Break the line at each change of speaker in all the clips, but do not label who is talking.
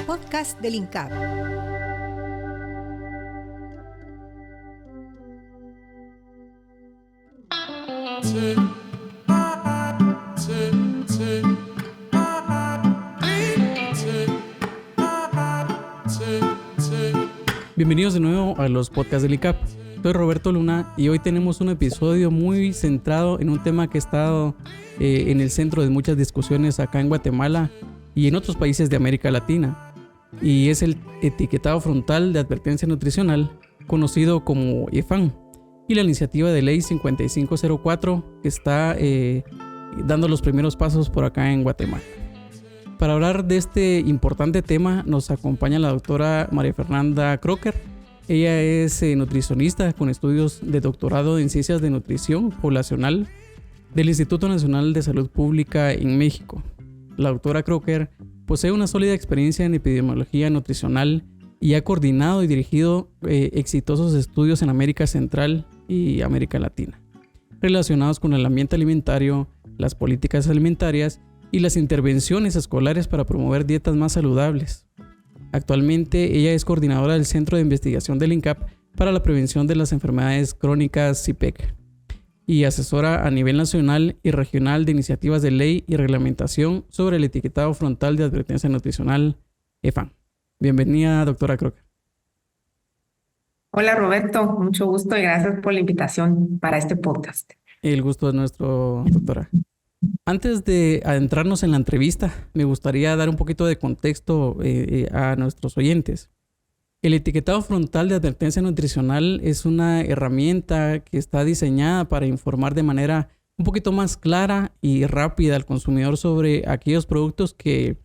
Podcast del INCAP.
Bienvenidos de nuevo a los podcasts del ICAP. Soy Roberto Luna y hoy tenemos un episodio muy centrado en un tema que ha estado en el centro de muchas discusiones acá en Guatemala y en otros países de América Latina, y es el etiquetado frontal de advertencia nutricional, conocido como EFAN, y la iniciativa de ley 5504 que está dando los primeros pasos por acá en Guatemala. Para hablar de este importante tema nos acompaña la doctora María Fernanda Crocker. Ella es nutricionista con estudios de doctorado en Ciencias de Nutrición Poblacional del Instituto Nacional de Salud Pública en México. La doctora Crocker posee una sólida experiencia en epidemiología nutricional y ha coordinado y dirigido exitosos estudios en América Central y América Latina, relacionados con el ambiente alimentario, las políticas alimentarias y las intervenciones escolares para promover dietas más saludables. Actualmente ella es coordinadora del Centro de Investigación del INCAP para la Prevención de las Enfermedades Crónicas CIPEC y asesora a nivel nacional y regional de iniciativas de ley y reglamentación sobre el etiquetado frontal de advertencia nutricional EFAN. Bienvenida, doctora Crocker.
Hola Roberto, mucho gusto y gracias por la invitación para este podcast.
El gusto es nuestro, doctora. Antes de adentrarnos en la entrevista, me gustaría dar un poquito de contexto a nuestros oyentes. El etiquetado frontal de advertencia nutricional es una herramienta que está diseñada para informar de manera un poquito más clara y rápida al consumidor sobre aquellos productos que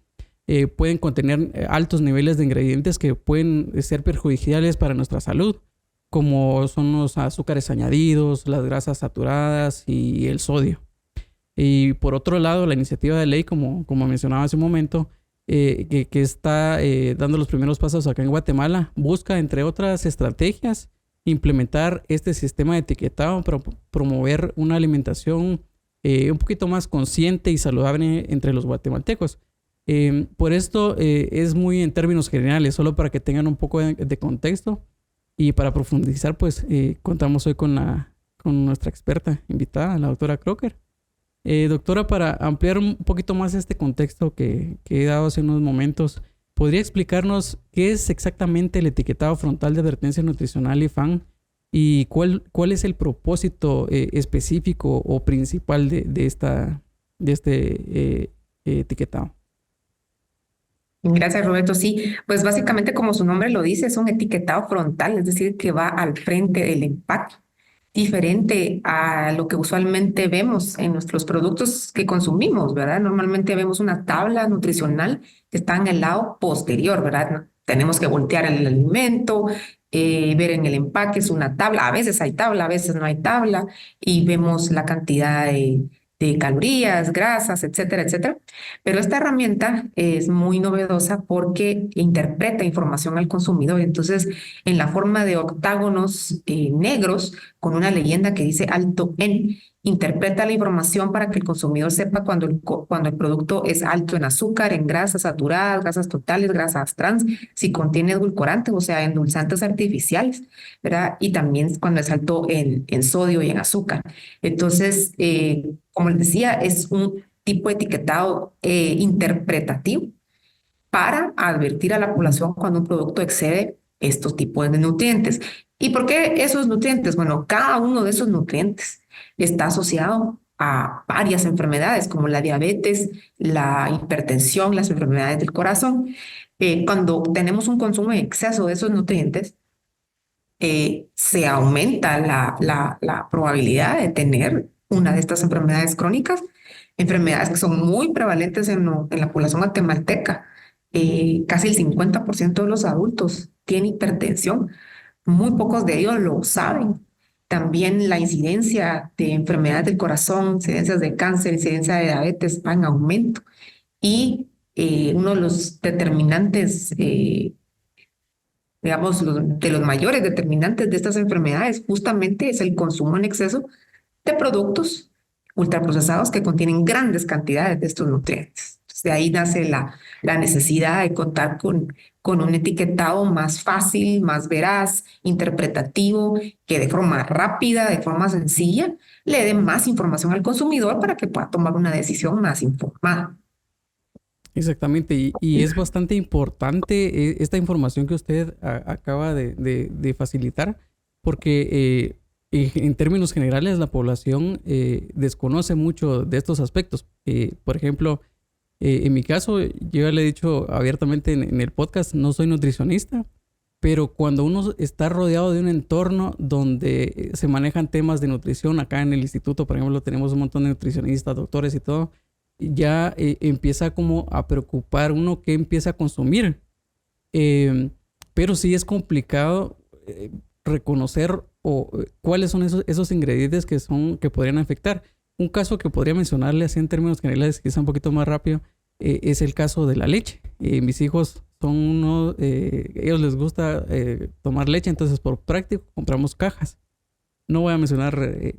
pueden contener altos niveles de ingredientes que pueden ser perjudiciales para nuestra salud, como son los azúcares añadidos, las grasas saturadas y el sodio. Y por otro lado, la iniciativa de ley, como mencionaba hace un momento, que está dando los primeros pasos acá en Guatemala, busca, entre otras estrategias, implementar este sistema de etiquetado para promover una alimentación un poquito más consciente y saludable entre los guatemaltecos. Por esto es muy en términos generales, solo para que tengan un poco de contexto, y para profundizar, pues contamos hoy con nuestra experta invitada, la doctora Crocker. Doctora, para ampliar un poquito más este contexto que he dado hace unos momentos, ¿podría explicarnos qué es exactamente el etiquetado frontal de advertencia nutricional EFAN y cuál es el propósito específico o principal de este etiquetado?
Gracias Roberto, sí, pues básicamente como su nombre lo dice, es un etiquetado frontal, es decir, que va al frente del empaque, diferente a lo que usualmente vemos en nuestros productos que consumimos, ¿verdad? Normalmente vemos una tabla nutricional que está en el lado posterior, ¿verdad? Tenemos que voltear el alimento, ver en el empaque, es una tabla, a veces hay tabla, a veces no hay tabla, y vemos la cantidad de calorías, grasas, etcétera, etcétera. Pero esta herramienta es muy novedosa porque interpreta información al consumidor. Entonces, en la forma de octágonos negros, con una leyenda que dice alto en, interpreta la información para que el consumidor sepa cuando el producto es alto en azúcar, en grasas saturadas, grasas totales, grasas trans, si contiene edulcorantes, o sea, endulzantes artificiales, ¿verdad? Y también cuando es alto en sodio y en azúcar. Entonces, como les decía, es un tipo de etiquetado interpretativo para advertir a la población cuando un producto excede estos tipos de nutrientes. ¿Y por qué esos nutrientes? Bueno, cada uno de esos nutrientes está asociado a varias enfermedades como la diabetes, la hipertensión, las enfermedades del corazón. Cuando tenemos un consumo en exceso de esos nutrientes, se aumenta la probabilidad de tener una de estas enfermedades crónicas, enfermedades que son muy prevalentes en la población guatemalteca. Casi el 50% de los adultos tiene hipertensión, muy pocos de ellos lo saben. También la incidencia de enfermedades del corazón, incidencias de cáncer, incidencia de diabetes va en aumento. Y uno de los determinantes, digamos, de los mayores determinantes de estas enfermedades justamente es el consumo en exceso de productos ultraprocesados que contienen grandes cantidades de estos nutrientes. De ahí nace la necesidad de contar con un etiquetado más fácil, más veraz, interpretativo, que de forma rápida, de forma sencilla, le dé más información al consumidor para que pueda tomar una decisión más informada.
Exactamente, y es bastante importante esta información que usted acaba de facilitar, porque en términos generales la población desconoce mucho de estos aspectos. Por ejemplo, en mi caso, yo ya le he dicho abiertamente en el podcast, no soy nutricionista, pero cuando uno está rodeado de un entorno donde se manejan temas de nutrición, acá en el instituto, por ejemplo, tenemos un montón de nutricionistas, doctores y todo, ya empieza como a preocupar uno qué empieza a consumir. Pero sí es complicado reconocer cuáles son esos ingredientes que podrían afectar. Un caso que podría mencionarle así en términos generales, quizá un poquito más rápido, es el caso de la leche. Mis hijos son ellos les gusta tomar leche, entonces por práctico compramos cajas. No voy a mencionar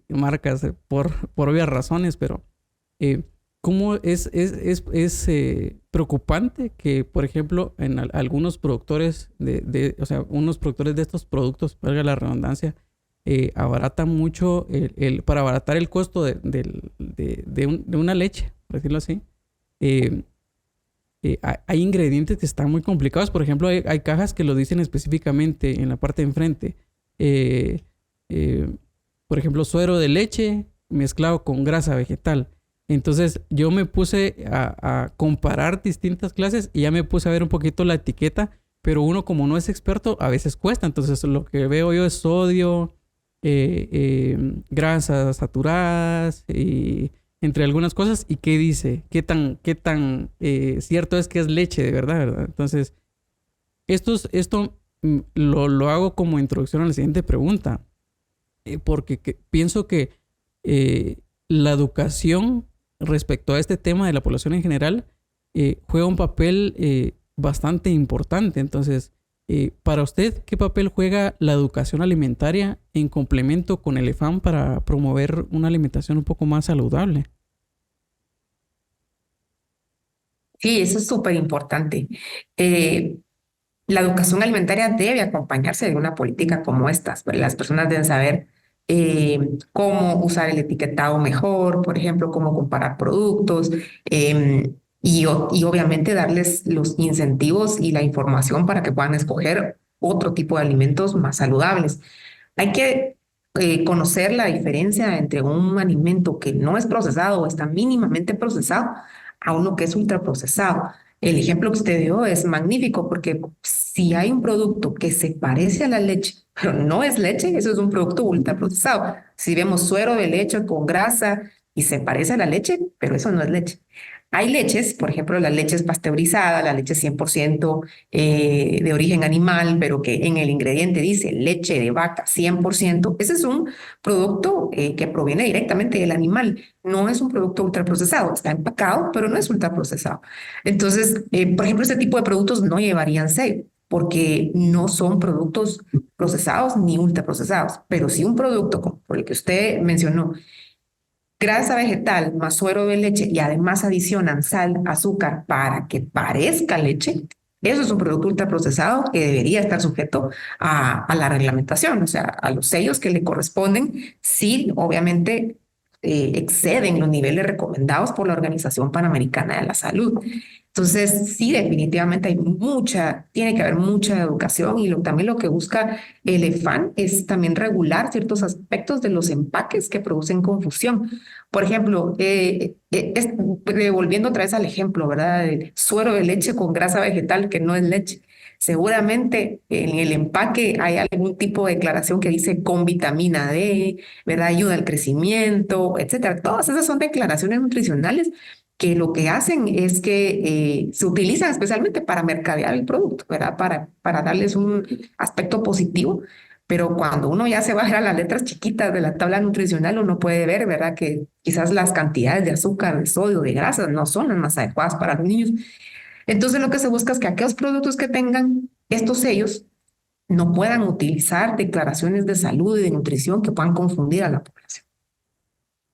marcas por obvias razones, pero cómo es preocupante que, por ejemplo, en algunos productores o sea, unos productores de estos productos, valga la redundancia, abaratan mucho para abaratar el costo de una leche, por decirlo así. Hay ingredientes que están muy complicados. Por ejemplo, hay cajas que lo dicen específicamente en la parte de enfrente. Por ejemplo, suero de leche mezclado con grasa vegetal. Entonces yo me puse a comparar distintas clases y ya me puse a ver un poquito la etiqueta, pero uno como no es experto a veces cuesta. Entonces lo que veo yo es sodio, grasas saturadas y entre algunas cosas. ¿Y qué dice? ¿Qué tan cierto es que es leche de verdad? Entonces esto lo hago como introducción a la siguiente pregunta, porque pienso que la educación respecto a este tema de la población en general juega un papel bastante importante. Entonces, para usted, ¿qué papel juega la educación alimentaria en complemento con el EFAM para promover una alimentación un poco más saludable?
Sí, eso es súper importante. La educación alimentaria debe acompañarse de una política como estas. Pues, las personas deben saber cómo usar el etiquetado mejor, por ejemplo, cómo comparar productos y obviamente darles los incentivos y la información para que puedan escoger otro tipo de alimentos más saludables. Hay que conocer la diferencia entre un alimento que no es procesado o está mínimamente procesado a uno que es ultraprocesado. El ejemplo que usted dio es magnífico porque si hay un producto que se parece a la leche, pero no es leche, eso es un producto ultraprocesado. Si vemos suero de leche con grasa y se parece a la leche, pero eso no es leche. Hay leches, por ejemplo, las leches pasteurizadas, la leche 100% de origen animal, pero que en el ingrediente dice leche de vaca 100%. Ese es un producto que proviene directamente del animal. No es un producto ultraprocesado. Está empacado, pero no es ultraprocesado. Entonces, por ejemplo, este tipo de productos no llevarían sello porque no son productos procesados ni ultraprocesados. Pero si un producto como el que usted mencionó, grasa vegetal más suero de leche y además adicionan sal, azúcar para que parezca leche, eso es un producto ultraprocesado que debería estar sujeto a la reglamentación, o sea, a los sellos que le corresponden, si obviamente exceden los niveles recomendados por la Organización Panamericana de la Salud. Entonces, sí, definitivamente tiene que haber mucha educación y también lo que busca el EFAN es también regular ciertos aspectos de los empaques que producen confusión. Por ejemplo, volviendo otra vez al ejemplo, ¿verdad? El suero de leche con grasa vegetal que no es leche. Seguramente en el empaque hay algún tipo de declaración que dice con vitamina D, ¿verdad? Ayuda al crecimiento, etcétera. Todas esas son declaraciones nutricionales que lo que hacen es que se utilizan especialmente para mercadear el producto, ¿verdad? Para darles un aspecto positivo. Pero cuando uno ya se baja a las letras chiquitas de la tabla nutricional, uno puede ver, ¿verdad? Que quizás las cantidades de azúcar, de sodio, de grasas no son las más adecuadas para los niños. Entonces lo que se busca es que aquellos productos que tengan estos sellos no puedan utilizar declaraciones de salud y de nutrición que puedan confundir a la población.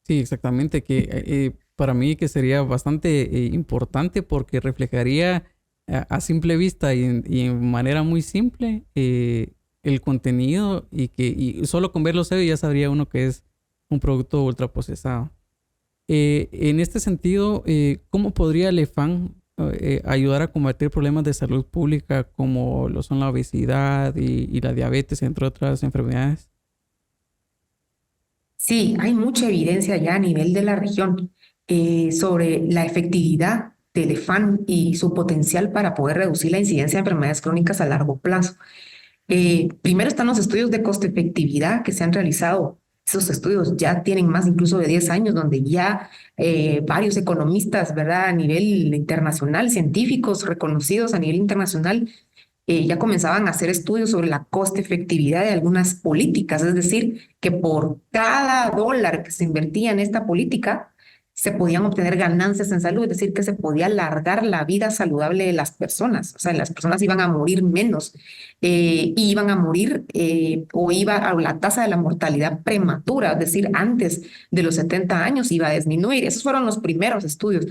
Sí, exactamente, que para mí que sería bastante importante porque reflejaría a simple vista y en manera muy simple el contenido y solo con ver los sellos ya sabría uno que es un producto ultraprocesado. En este sentido, ¿cómo podría el EFAN ayudar a combatir problemas de salud pública como lo son la obesidad y la diabetes, entre otras enfermedades?
Sí, hay mucha evidencia ya a nivel de la región sobre la efectividad del EFAN y su potencial para poder reducir la incidencia de enfermedades crónicas a largo plazo. Primero están los estudios de costo-efectividad que se han realizado. Esos estudios ya tienen más incluso de 10 años, donde ya varios economistas, ¿verdad? A nivel internacional, científicos reconocidos a nivel internacional, ya comenzaban a hacer estudios sobre la coste-efectividad de algunas políticas, es decir, que por cada dólar que se invertía en esta política, se podían obtener ganancias en salud, es decir, que se podía alargar la vida saludable de las personas, o sea, las personas iban a morir menos, iban a morir o iba a la tasa de la mortalidad prematura, es decir, antes de los 70 años iba a disminuir. Esos fueron los primeros estudios.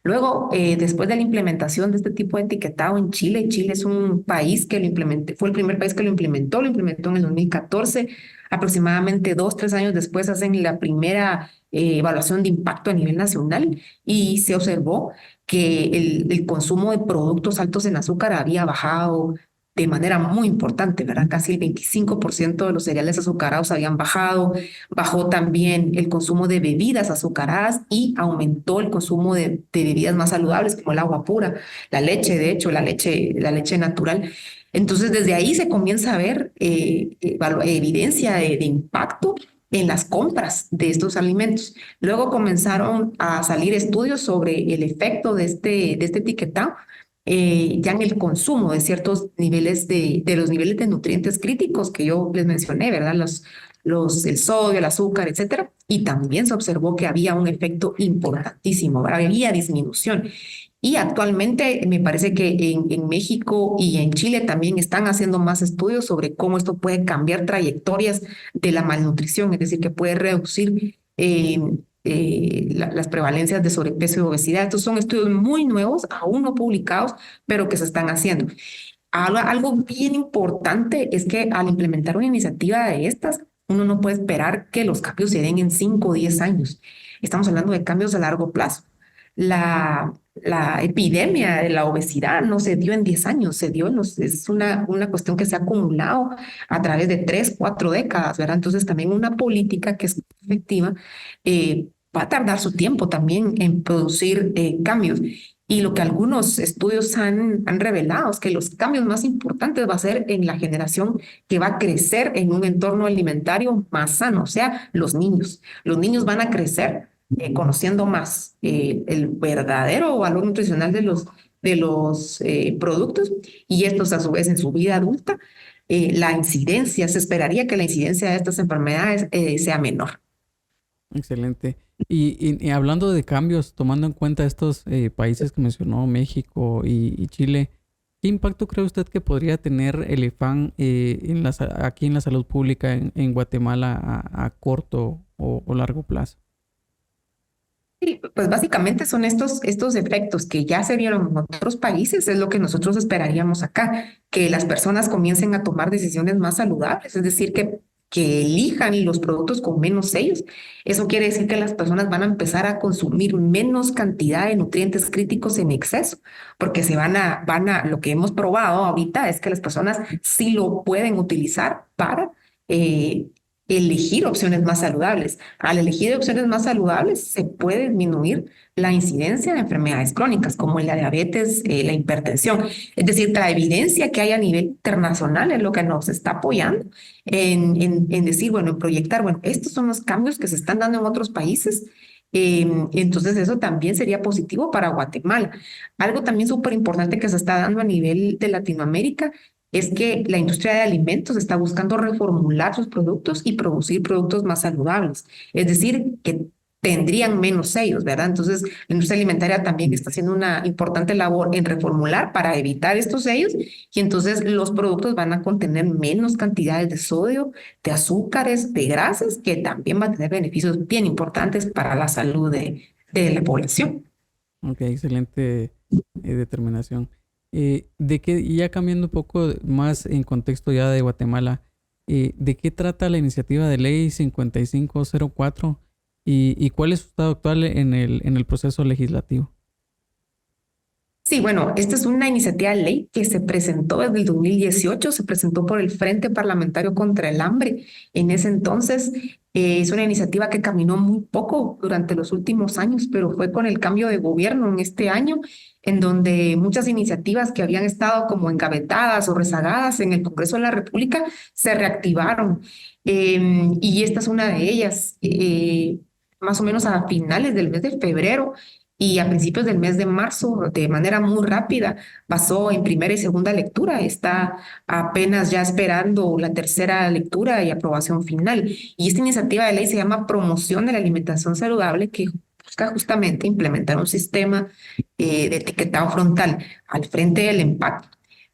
Luego, después de la implementación de este tipo de etiquetado en Chile, Chile es un país que lo implementó, fue el primer país que lo implementó en el 2014. Aproximadamente 2, 3 años después hacen la primera evaluación de impacto a nivel nacional y se observó que el consumo de productos altos en azúcar había bajado de manera muy importante, ¿verdad? Casi el 25% de los cereales azucarados habían bajado, bajó también el consumo de bebidas azucaradas y aumentó el consumo de bebidas más saludables como el agua pura, la leche, de hecho, la leche natural. Entonces, desde ahí se comienza a ver evidencia de impacto en las compras de estos alimentos. Luego comenzaron a salir estudios sobre el efecto de este etiquetado ya en el consumo de ciertos niveles de los niveles de nutrientes críticos que yo les mencioné, ¿verdad? El sodio, el azúcar, etcétera. Y también se observó que había un efecto importantísimo, ¿verdad? Había disminución. Y actualmente me parece que en México y en Chile también están haciendo más estudios sobre cómo esto puede cambiar trayectorias de la malnutrición, es decir, que puede reducir las prevalencias de sobrepeso y obesidad. Estos son estudios muy nuevos, aún no publicados, pero que se están haciendo. Algo bien importante es que al implementar una iniciativa de estas, uno no puede esperar que los cambios se den en 5 o 10 años. Estamos hablando de cambios a largo plazo. La epidemia de la obesidad no se dio en 10 años, es una cuestión que se ha acumulado a través de 3, 4 décadas, ¿verdad? Entonces también una política que es efectiva va a tardar su tiempo también en producir cambios. Y lo que algunos estudios han revelado es que los cambios más importantes va a ser en la generación que va a crecer en un entorno alimentario más sano, o sea, los niños. Los niños van a crecer conociendo más el verdadero valor nutricional de los productos y estos a su vez en su vida adulta, se esperaría que la incidencia de estas enfermedades sea menor.
Excelente. Y hablando de cambios, tomando en cuenta estos países que mencionó, México y Chile, ¿qué impacto cree usted que podría tener el EFAN aquí en la salud pública en Guatemala a corto o largo plazo?
Sí, pues básicamente son estos efectos que ya se vieron en otros países, es lo que nosotros esperaríamos acá, que las personas comiencen a tomar decisiones más saludables, es decir, que elijan los productos con menos sellos. Eso quiere decir que las personas van a empezar a consumir menos cantidad de nutrientes críticos en exceso, porque lo que hemos probado ahorita es que las personas sí lo pueden utilizar para eh, elegir opciones más saludables. Al elegir opciones más saludables se puede disminuir la incidencia de enfermedades crónicas como la diabetes, la hipertensión. Es decir, la evidencia que hay a nivel internacional es lo que nos está apoyando en decir, bueno, en proyectar, bueno, estos son los cambios que se están dando en otros países. Entonces eso también sería positivo para Guatemala. Algo también súper importante que se está dando a nivel de Latinoamérica es que la industria de alimentos está buscando reformular sus productos y producir productos más saludables. Es decir, que tendrían menos sellos, ¿verdad? Entonces, la industria alimentaria también está haciendo una importante labor en reformular para evitar estos sellos y entonces los productos van a contener menos cantidades de sodio, de azúcares, de grasas, que también van a tener beneficios bien importantes para la salud de la población.
Ok, excelente determinación. De qué, y ya cambiando un poco más en contexto ya de Guatemala, ¿de qué trata la iniciativa de ley 5504 y cuál es su estado actual en el proceso legislativo?
Sí, bueno, esta es una iniciativa de ley que se presentó desde el 2018, se presentó por el Frente Parlamentario contra el Hambre. En ese entonces es una iniciativa que caminó muy poco durante los últimos años, pero fue con el cambio de gobierno en este año, en donde muchas iniciativas que habían estado como engavetadas o rezagadas en el Congreso de la República se reactivaron. Y esta es una de ellas. Más o menos a finales del mes de febrero y a principios del mes de marzo, de manera muy rápida, pasó en primera y segunda lectura. Está apenas ya esperando la tercera lectura y aprobación final. Y esta iniciativa de ley se llama Promoción de la Alimentación Saludable, que busca justamente implementar un sistema de etiquetado frontal al frente del empaque.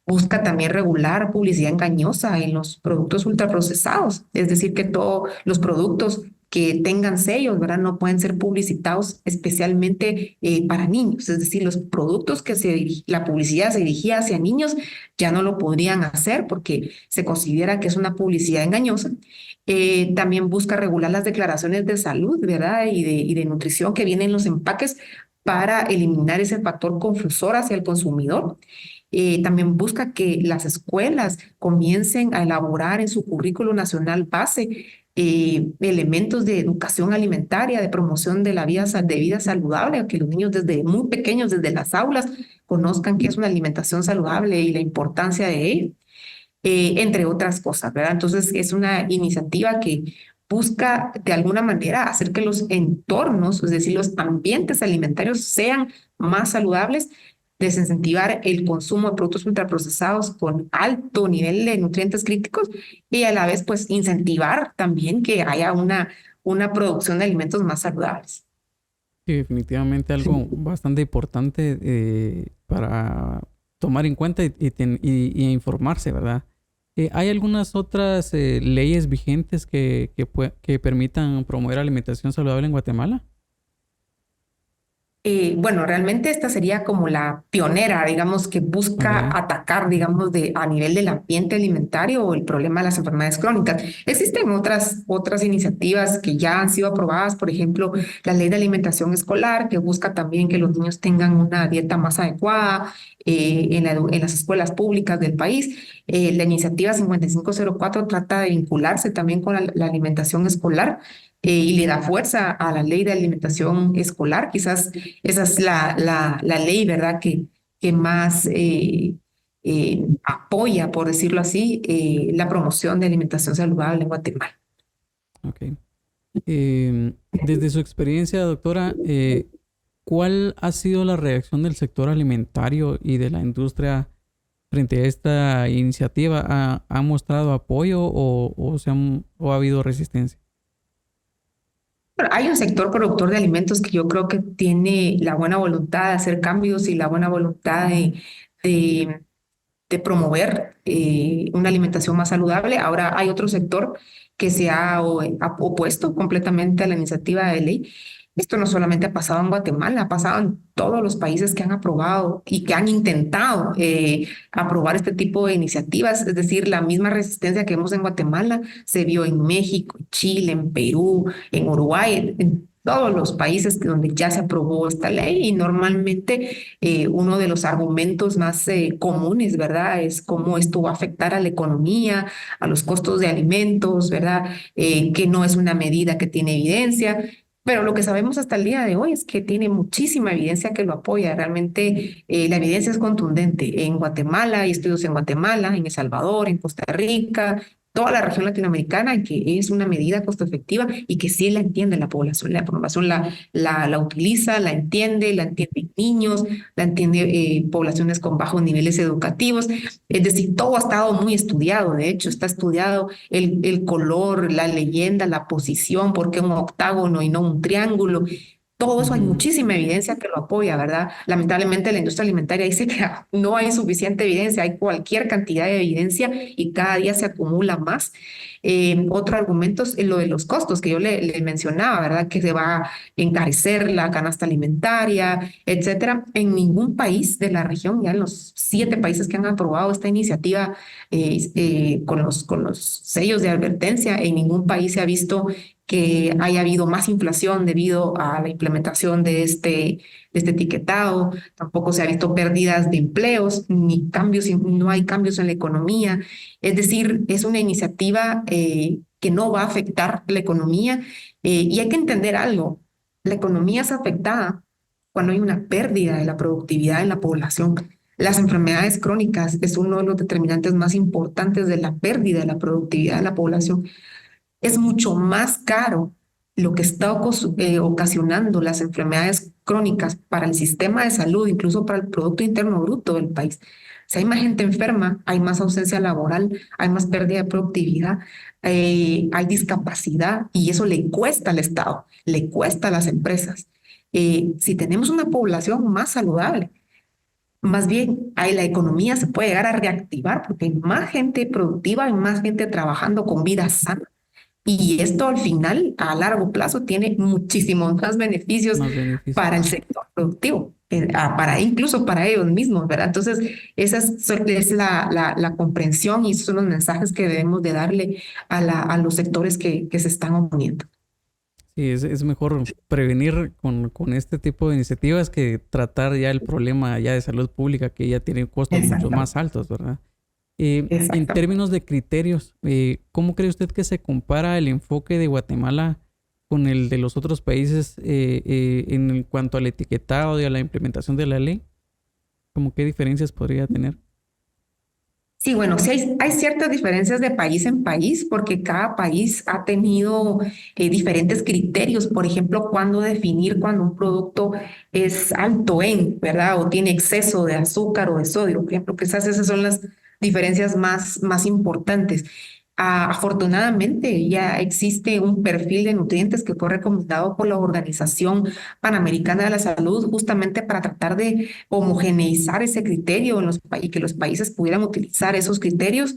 Busca también regular publicidad engañosa en los productos ultraprocesados, es decir, que todos los productos que tengan sellos, ¿verdad? No pueden ser publicitados especialmente para niños, es decir, los productos que la publicidad se dirigía hacia niños ya no lo podrían hacer porque se considera que es una publicidad engañosa. También busca regular las declaraciones de salud, ¿verdad? Y de nutrición que vienen en los empaques para eliminar ese factor confusor hacia el consumidor. También busca que las escuelas comiencen a elaborar en su currículo nacional base elementos de educación alimentaria, de promoción de la vida saludable, que los niños desde muy pequeños, desde las aulas, conozcan qué es una alimentación saludable y la importancia de ello, entre otras cosas, ¿verdad? Entonces es una iniciativa que busca de alguna manera hacer que los entornos, es decir, los ambientes alimentarios sean más saludables, desincentivar el consumo de productos ultraprocesados con alto nivel de nutrientes críticos y a la vez pues incentivar también que haya una producción de alimentos más saludables.
Sí, definitivamente algo bastante importante para tomar en cuenta y informarse, ¿verdad? ¿Hay algunas otras leyes vigentes que permitan promover alimentación saludable en Guatemala?
Bueno, realmente esta sería como la pionera, digamos, que busca
Ok.
atacar, digamos, a nivel del ambiente alimentario el problema de las enfermedades crónicas. Existen otras iniciativas que ya han sido aprobadas, por ejemplo, la ley de alimentación escolar, que busca también que los niños tengan una dieta más adecuada en las escuelas públicas del país. La iniciativa 5504 trata de vincularse también con la alimentación escolar y le da fuerza a la ley de alimentación escolar. Quizás esa es la ley, ¿verdad?, que más apoya, por decirlo así, la promoción de alimentación saludable en Guatemala.
Ok. Desde su experiencia, doctora, ¿cuál ha sido la reacción del sector alimentario y de la industria frente a esta iniciativa? ¿Ha mostrado apoyo o ha habido resistencia?
Bueno, hay un sector productor de alimentos que yo creo que tiene la buena voluntad de hacer cambios y la buena voluntad de, de promover una alimentación más saludable. Ahora hay otro sector que se ha opuesto completamente a la iniciativa de ley. Esto no solamente ha pasado en Guatemala, ha pasado en todos los países que han aprobado y que han intentado aprobar este tipo de iniciativas. Es decir, la misma resistencia que vemos en Guatemala se vio en México, en Chile, en Perú, en Uruguay, en todos los países donde ya se aprobó esta ley. Y normalmente uno de los argumentos más comunes, ¿verdad?, es cómo esto va a afectar a la economía, a los costos de alimentos, ¿verdad?, que no es una medida que tiene evidencia. Pero lo que sabemos hasta el día de hoy es que tiene muchísima evidencia que lo apoya. Realmente la evidencia es contundente. En Guatemala, hay estudios en Guatemala, en El Salvador, en Costa Rica, toda la región latinoamericana, en que es una medida costo efectiva y que sí la entiende la población. La población la utiliza, la entiende niños, la entiende poblaciones con bajos niveles educativos. Es decir, todo ha estado muy estudiado. De hecho, está estudiado el color, la leyenda, la posición, por qué un octágono y no un triángulo. Todo eso hay
Ujú.
muchísima evidencia que lo apoya, ¿verdad? Lamentablemente la industria alimentaria dice que no hay suficiente evidencia, hay cualquier cantidad de evidencia y cada día se acumula más. Otro argumento es lo de los costos que yo le mencionaba, ¿verdad? Que se va a encarecer la canasta alimentaria, etcétera. En ningún país de la región, ya en los 7 países que han aprobado esta iniciativa con los sellos de advertencia, en ningún país se ha visto que haya habido más inflación debido a la implementación de este etiquetado, tampoco se ha visto pérdidas de empleos, ni cambios, no hay cambios en la economía. Es decir, es una iniciativa que no va a afectar la economía y hay que entender algo, la economía es afectada cuando hay una pérdida de la productividad en la población. Las enfermedades crónicas es uno de los determinantes más importantes de la pérdida de la productividad de la población. Es mucho más caro lo que está ocasionando las enfermedades crónicas para el sistema de salud, incluso para el Producto Interno Bruto del país. Si hay más gente enferma, hay más ausencia laboral, hay más pérdida de productividad, hay discapacidad y eso le cuesta al Estado, le cuesta a las empresas. Si tenemos una población más saludable, más bien ahí la economía se puede llegar a reactivar porque hay más gente productiva, hay más gente trabajando con vida sana. Y esto al final, a largo plazo, tiene muchísimos más beneficios
Más beneficios.
para el sector productivo, para incluso para ellos mismos, ¿verdad? Entonces, esa es la comprensión y esos son los mensajes que debemos de darle a los sectores que se están oponiendo.
Sí, es mejor prevenir con este tipo de iniciativas que tratar ya el problema ya de salud pública que ya tiene costos mucho más
Exactamente,
altos, ¿verdad? En
exactamente.
términos de criterios, ¿cómo cree usted que se compara el enfoque de Guatemala con el de los otros países en cuanto al etiquetado y a la implementación de la ley? ¿Cómo qué diferencias podría tener?
Sí, bueno, sí hay ciertas diferencias de país en país porque cada país ha tenido diferentes criterios, por ejemplo, cuándo definir cuando un producto es alto en, ¿verdad? O tiene exceso de azúcar o de sodio, por ejemplo, que esas son las diferencias más importantes. Afortunadamente ya existe un perfil de nutrientes que fue recomendado por la Organización Panamericana de la Salud justamente para tratar de homogeneizar ese criterio y que los países pudieran utilizar esos criterios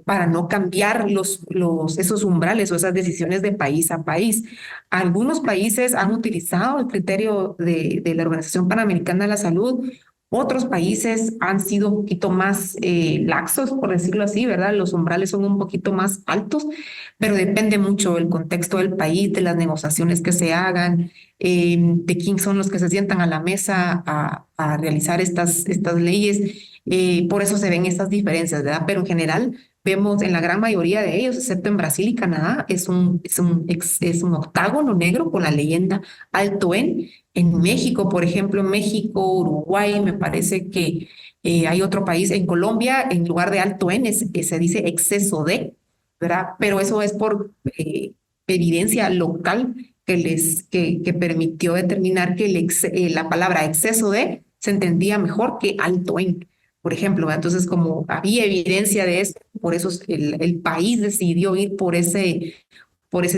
para no cambiar esos umbrales o esas decisiones de país a país. Algunos países han utilizado el criterio de la Organización Panamericana de la Salud. Otros países han sido un poquito más laxos, por decirlo así, ¿verdad? Los umbrales son un poquito más altos, pero depende mucho del contexto del país, de las negociaciones que se hagan, de quién son los que se sientan a la mesa a realizar estas leyes. Por eso se ven estas diferencias, ¿verdad? Pero en general vemos en la gran mayoría de ellos, excepto en Brasil y Canadá, es un octágono negro con la leyenda alto en México, por ejemplo, en México, Uruguay, me parece que hay otro país, en Colombia, en lugar de alto en, se dice exceso de, ¿verdad? Pero eso es por evidencia local que permitió determinar que la palabra exceso de se entendía mejor que alto en, por ejemplo, ¿verdad? Entonces, como había evidencia de eso, por eso el país decidió ir por ese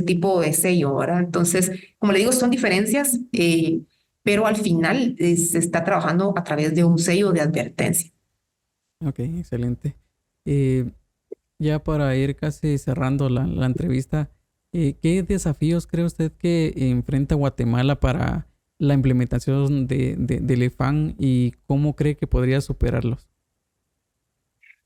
tipo de sello, ¿verdad? Entonces, como le digo, son diferencias, pero al final se está trabajando a través de un sello de advertencia.
Ok, excelente. Eh, ya para ir casi cerrando la entrevista, ¿qué desafíos cree usted que enfrenta Guatemala para la implementación del EFAN y cómo cree que podría superarlos?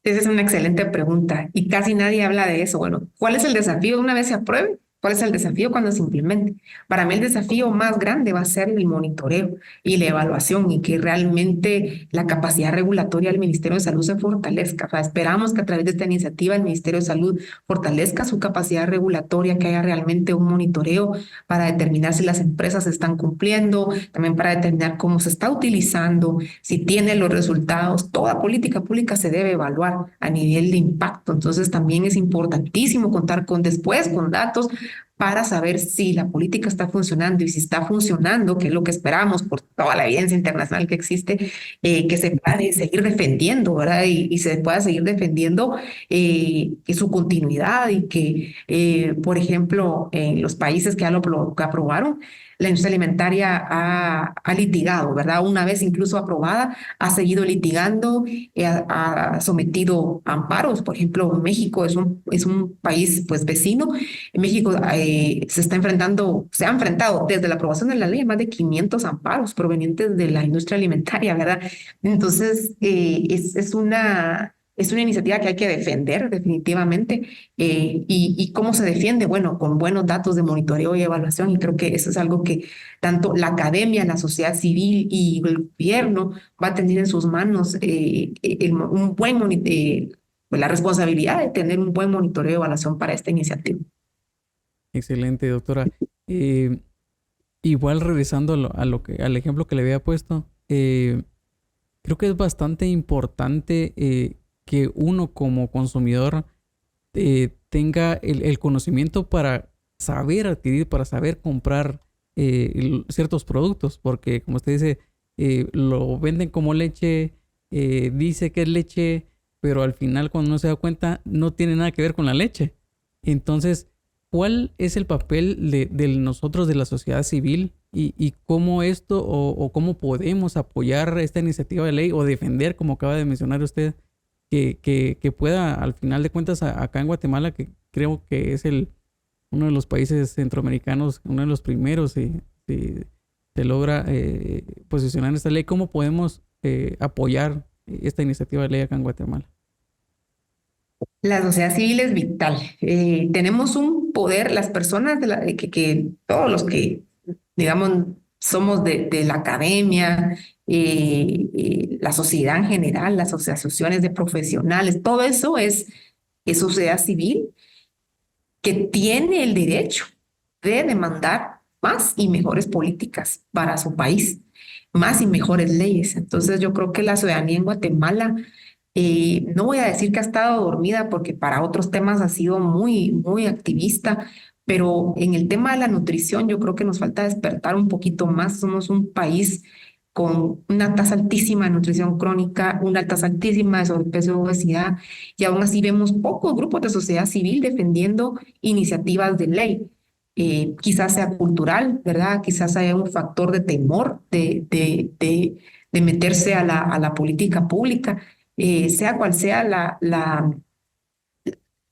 Esa es una excelente pregunta y casi nadie habla de eso. Bueno, ¿cuál es el desafío una vez se apruebe? ¿Cuál es el desafío cuando se implemente? Para mí el desafío más grande va a ser el monitoreo y la evaluación y que realmente la capacidad regulatoria del Ministerio de Salud se fortalezca. O sea, esperamos que a través de esta iniciativa el Ministerio de Salud fortalezca su capacidad regulatoria, que haya realmente un monitoreo para determinar si las empresas están cumpliendo, también para determinar cómo se está utilizando, si tiene los resultados. Toda política pública se debe evaluar a nivel de impacto. Entonces también es importantísimo contar con datos para saber si la política está funcionando y si está funcionando, que es lo que esperamos por toda la evidencia internacional que existe, que se pueda seguir defendiendo, ¿verdad? Y se pueda seguir defendiendo que su continuidad y que, por ejemplo, en los países que ya que aprobaron, la industria alimentaria ha litigado, ¿verdad? Una vez incluso aprobada, ha seguido litigando, ha sometido amparos. Por ejemplo, México es un país pues vecino. México se ha enfrentado desde la aprobación de la ley a más de 500 amparos provenientes de la industria alimentaria, ¿verdad? Entonces, es una iniciativa que hay que defender definitivamente. Y cómo se defiende, bueno, con buenos datos de monitoreo y evaluación, y creo que eso es algo que tanto la academia, la sociedad civil y el gobierno va a tener en sus manos pues, la responsabilidad de tener un buen monitoreo y evaluación para esta iniciativa.
Excelente, doctora. Eh, Igual regresando al ejemplo que le había puesto, creo que es bastante importante que uno como consumidor tenga el conocimiento para saber adquirir, para saber comprar ciertos productos, porque como usted dice, lo venden como leche, dice que es leche, pero al final cuando uno se da cuenta no tiene nada que ver con la leche. Entonces, ¿cuál es el papel de nosotros, de la sociedad civil, y cómo esto o cómo podemos apoyar esta iniciativa de ley o defender, como acaba de mencionar usted, que pueda, al final de cuentas, acá en Guatemala, que creo que es uno de los países centroamericanos, uno de los primeros, si se logra posicionar esta ley, ¿cómo podemos apoyar esta iniciativa de ley acá en Guatemala?
La sociedad civil es vital. Tenemos un poder, las personas que todos los que, digamos, somos de la academia, la sociedad en general, las asociaciones de profesionales, todo eso es sociedad civil que tiene el derecho de demandar más y mejores políticas para su país, más y mejores leyes. Entonces yo creo que la ciudadanía en Guatemala, no voy a decir que ha estado dormida porque para otros temas ha sido muy, muy activista, pero en el tema de la nutrición yo creo que nos falta despertar un poquito más. Somos un país con una tasa altísima de nutrición crónica, una tasa altísima de sobrepeso y obesidad, y aún así vemos pocos grupos de sociedad civil defendiendo iniciativas de ley. Quizás sea cultural, ¿verdad? Quizás haya un factor de temor de meterse a la política pública. Sea cual sea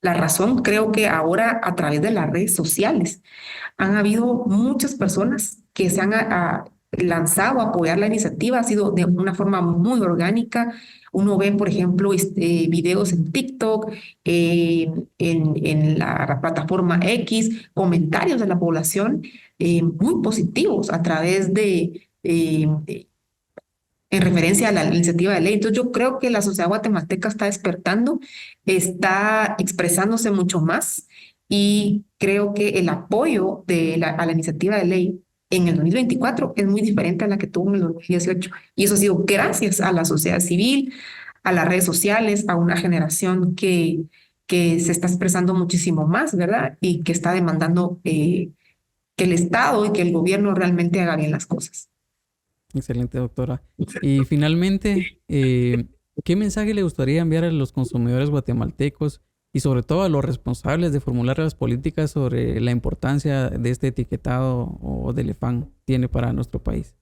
la razón, creo que ahora a través de las redes sociales han habido muchas personas que se han lanzado a apoyar la iniciativa. Ha sido de una forma muy orgánica. Uno ve, por ejemplo, videos en TikTok, en la plataforma X, comentarios de la población muy positivos a través en referencia a la iniciativa de ley. Entonces yo creo que la sociedad guatemalteca está despertando, está expresándose mucho más, y creo que el apoyo a la iniciativa de ley en el 2024 es muy diferente a la que tuvo en el 2018. Y eso ha sido gracias a la sociedad civil, a las redes sociales, a una generación que se está expresando muchísimo más, ¿verdad? Y que está demandando que el Estado y que el gobierno realmente haga bien las cosas.
Excelente, doctora. Y finalmente, ¿qué mensaje le gustaría enviar a los consumidores guatemaltecos y sobre todo a los responsables de formular las políticas sobre la importancia de este etiquetado o del EFAN tiene para nuestro país?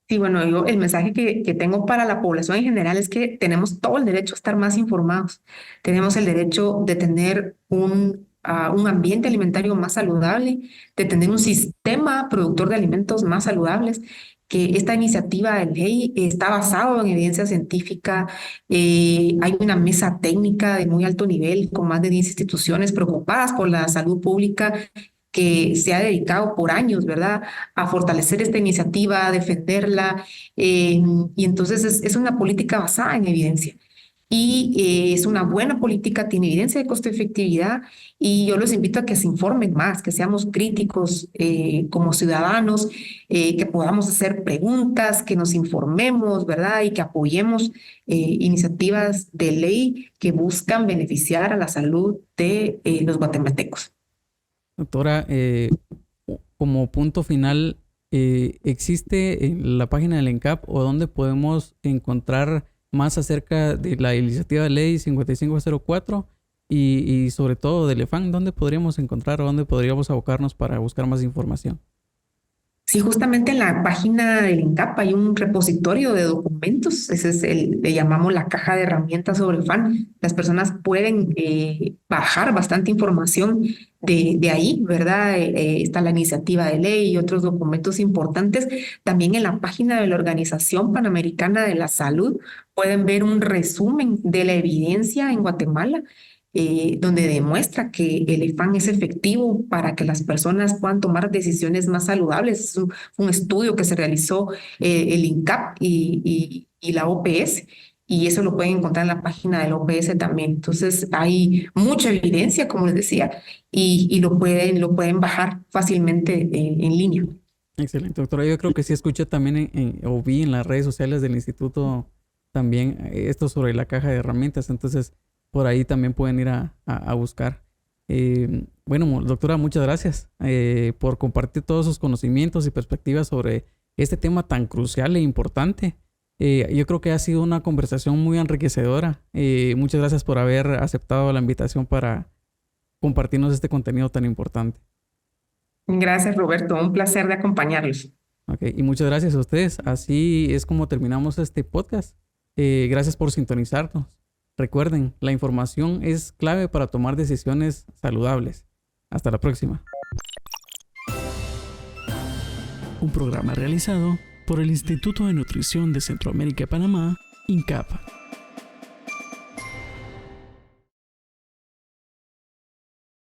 Sí, bueno, yo el mensaje que tengo para la población en general es que tenemos todo el derecho a estar más informados. Tenemos el derecho de tener un ambiente alimentario más saludable, de tener un sistema productor de alimentos más saludables, que esta iniciativa de ley está basada en evidencia científica. Hay una mesa técnica de muy alto nivel con más de 10 instituciones preocupadas por la salud pública, que se ha dedicado por años, ¿verdad?, a fortalecer esta iniciativa, a defenderla. Y entonces es una política basada en evidencia. Y es una buena política, tiene evidencia de costo-efectividad, y yo los invito a que se informen más, que seamos críticos como ciudadanos, que podamos hacer preguntas, que nos informemos, ¿verdad? Y que apoyemos iniciativas de ley que buscan beneficiar a la salud de los guatemaltecos.
Doctora, como punto final, ¿existe en la página del ENCAP o dónde podemos encontrar más acerca de la iniciativa de ley 5504 y sobre todo del EFAN? ¿Dónde podríamos encontrar o dónde podríamos abocarnos para buscar más información?
Sí, justamente en la página del INCAP hay un repositorio de documentos. Ese es le llamamos la caja de herramientas sobre FAN. Las personas pueden bajar bastante información de ahí, ¿verdad? Está la iniciativa de ley y otros documentos importantes. También en la página de la Organización Panamericana de la Salud pueden ver un resumen de la evidencia en Guatemala, donde demuestra que el EFAN es efectivo para que las personas puedan tomar decisiones más saludables. Es un estudio que se realizó el INCAP y la OPS, y eso lo pueden encontrar en la página de la OPS también. Entonces hay mucha evidencia, como les decía, y lo pueden bajar fácilmente en línea.
Excelente, doctora. Yo creo que sí escuché también o vi en las redes sociales del instituto también esto sobre la caja de herramientas. Entonces, por ahí también pueden ir a buscar. Bueno, doctora, muchas gracias por compartir todos sus conocimientos y perspectivas sobre este tema tan crucial e importante. Yo creo que ha sido una conversación muy enriquecedora. Muchas gracias por haber aceptado la invitación para compartirnos este contenido tan importante.
Gracias, Roberto. Un placer de acompañarlos.
Okay, y muchas gracias a ustedes. Así es como terminamos este podcast. Gracias por sintonizarnos. Recuerden, la información es clave para tomar decisiones saludables. Hasta la próxima.
Un programa realizado por el Instituto de Nutrición de Centroamérica y Panamá, INCAP.